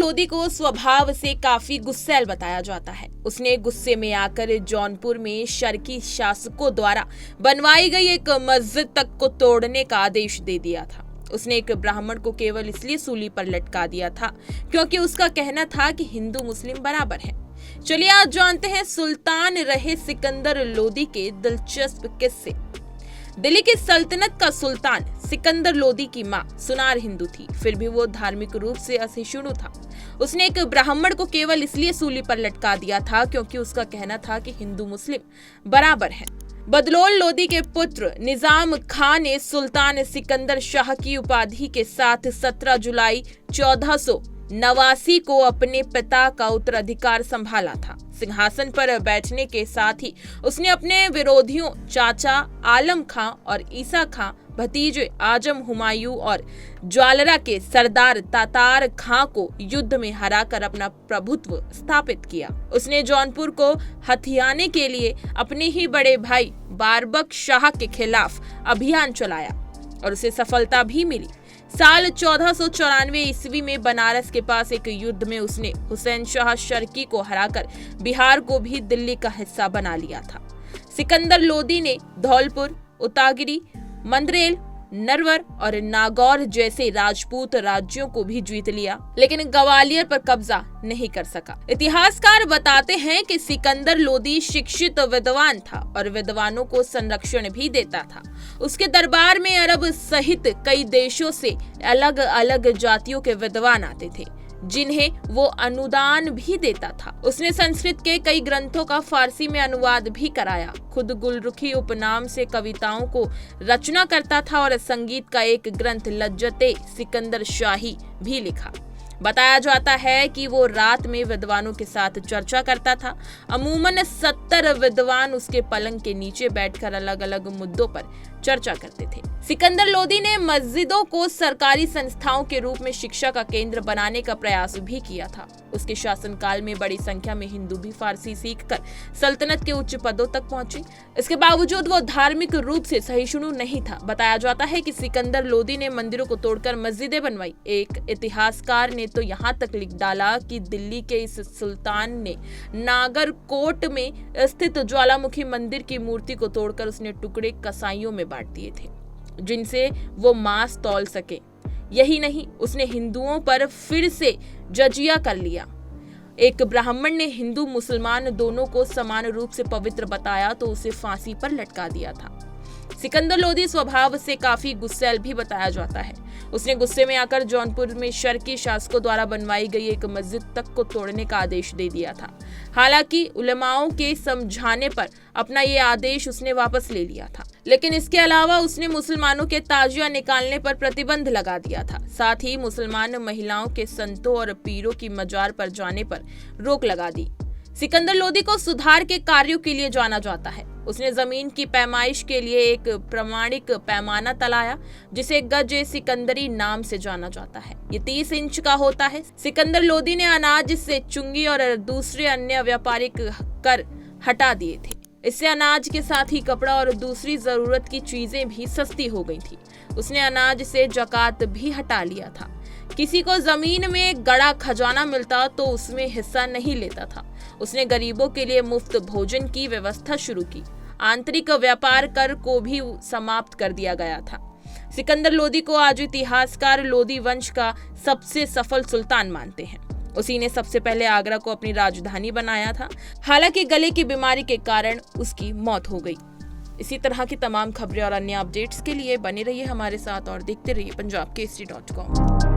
लोदी को स्वभाव से काफी गुस्सैल बताया जाता है। उसने गुस्से में आकर जौनपुर में शर्की शासकों द्वारा बनवाई गई एक मस्जिद तक को तोड़ने का आदेश दे दिया था। उसने एक ब्राह्मण को केवल इसलिए सूली पर लटका दिया था क्योंकि उसका कहना था कि हिंदू मुस्लिम बराबर हैं। चलिए आज जानते हैं सुल्तान रहे सिकंदर लोदी के दिलचस्प किस्से। दिल्ली की सल्तनत का सुल्तान सिकंदर लोदी की मां सुनार हिंदू थी, फिर भी वो धार्मिक रूप से असहिष्णु था। उसने एक ब्राह्मण को केवल इसलिए सूली पर लटका दिया था क्योंकि उसका कहना था कि हिंदू मुस्लिम बराबर हैं। बदलौल लोदी के पुत्र निजाम खान ने सुल्तान सिकंदर शाह की उपाधि के साथ 17 जुलाई 1489 को अपने पिता का उत्तराधिकार संभाला था। सिंहासन पर बैठने के साथ ही उसने अपने विरोधियों चाचा आलम खां और ईसा खां, भतीजे आजम हुमायूं और ज्वालरा के सरदार तातार खां को युद्ध में हराकर अपना प्रभुत्व स्थापित किया। उसने जौनपुर को हथियाने के लिए अपने ही बड़े भाई बारबक शाह के खिलाफ अभियान चलाया और उसे सफलता भी मिली। साल 1494 ईस्वी में बनारस के पास एक युद्ध में उसने हुसैन शाह शर्की को हराकर बिहार को भी दिल्ली का हिस्सा बना लिया था। सिकंदर लोदी ने धौलपुर, उतागिरी, मंदरेल, नरवर और नागौर जैसे राजपूत राज्यों को भी जीत लिया, लेकिन ग्वालियर पर कब्जा नहीं कर सका। इतिहासकार बताते हैं कि सिकंदर लोदी शिक्षित विद्वान था और विद्वानों को संरक्षण भी देता था। उसके दरबार में अरब सहित कई देशों से अलग अलग जातियों के विद्वान आते थे, जिन्हें वो अनुदान भी देता था। उसने संस्कृत के कई ग्रंथों का फारसी में अनुवाद भी कराया। खुद गुलरुखी उपनाम से कविताओं को रचना करता था और संगीत का एक ग्रंथ लज्जते सिकंदर शाही भी लिखा। बताया जाता है कि वो रात में विद्वानों के साथ चर्चा करता था। अमूमन 70 विद्वान उसके पलंग के नीचे बैठकर अलग अलग मुद्दों पर चर्चा करते थे। सिकंदर लोदी ने मस्जिदों को सरकारी संस्थाओं के रूप में शिक्षा का केंद्र बनाने का प्रयास भी किया था। उसके शासनकाल में बड़ी संख्या में हिंदू भी फारसी सीखकर सल्तनत के उच्च पदों तक पहुंचे। इसके बावजूद वो धार्मिक रूप से सहिष्णु नहीं था। बताया जाता है कि सिकंदर लोदी ने मंदिरों को तोड़कर मस्जिदें बनवाई। एक इतिहासकार ने तो यहाँ तक लिख डाला कि दिल्ली के इस सुल्तान ने नागरकोट में स्थित ज्वालामुखी मंदिर की मूर्ति को तोड़कर उसने टुकड़े कसाईयों में बांट दिए थे, जिनसे वो मांस तौल सके। यही नहीं, उसने हिंदुओं पर फिर से जजिया कर लिया। एक ब्राह्मण ने हिंदू मुसलमान दोनों को समान रूप से पवित्र बताया तो उसे फांसी पर लटका दिया था। सिकंदर लोदी स्वभाव से काफी गुस्सैल भी बताया जाता है। उसने गुस्से में आकर जौनपुर में शर्की शासकों द्वारा बनवाई गई एक मस्जिद तक को तोड़ने का आदेश दे दिया था। हालांकि उलमाओं के समझाने पर अपना ये आदेश उसने वापस ले लिया था, लेकिन इसके अलावा उसने मुसलमानों के ताजिया निकालने पर प्रतिबंध लगा दिया था। साथ ही मुसलमान महिलाओं के संतों और पीरों की मजार पर जाने पर रोक लगा दी। सिकंदर लोदी को सुधार के कार्यों के लिए जाना जाता है। उसने जमीन की पैमाइश के लिए एक प्रमाणिक पैमाना तलाया, जिसे गज सिकंदरी नाम से जाना जाता है। ये 30 इंच का होता है। सिकंदर लोदी ने अनाज से चुंगी और दूसरे अन्य व्यापारिक कर हटा दिए थे। इससे अनाज के साथ ही कपड़ा और दूसरी जरूरत की चीजें भी सस्ती हो गई थी। उसने अनाज से जकात भी हटा लिया था। किसी को जमीन में गड़ा खजाना मिलता तो उसमें हिस्सा नहीं लेता था। उसने गरीबों के लिए मुफ्त भोजन की व्यवस्था शुरू की। आंतरिक व्यापार कर को भी समाप्त कर दिया गया था। सिकंदर लोदी को आज इतिहासकार लोदी वंश का सबसे सफल सुल्तान मानते हैं। उसी ने सबसे पहले आगरा को अपनी राजधानी बनाया था। हालांकि गले की बीमारी के कारण उसकी मौत हो गई। इसी तरह की तमाम खबरें और अन्य अपडेट्स के लिए बने रहिए हमारे साथ और देखते रहिए punjabkesari.com।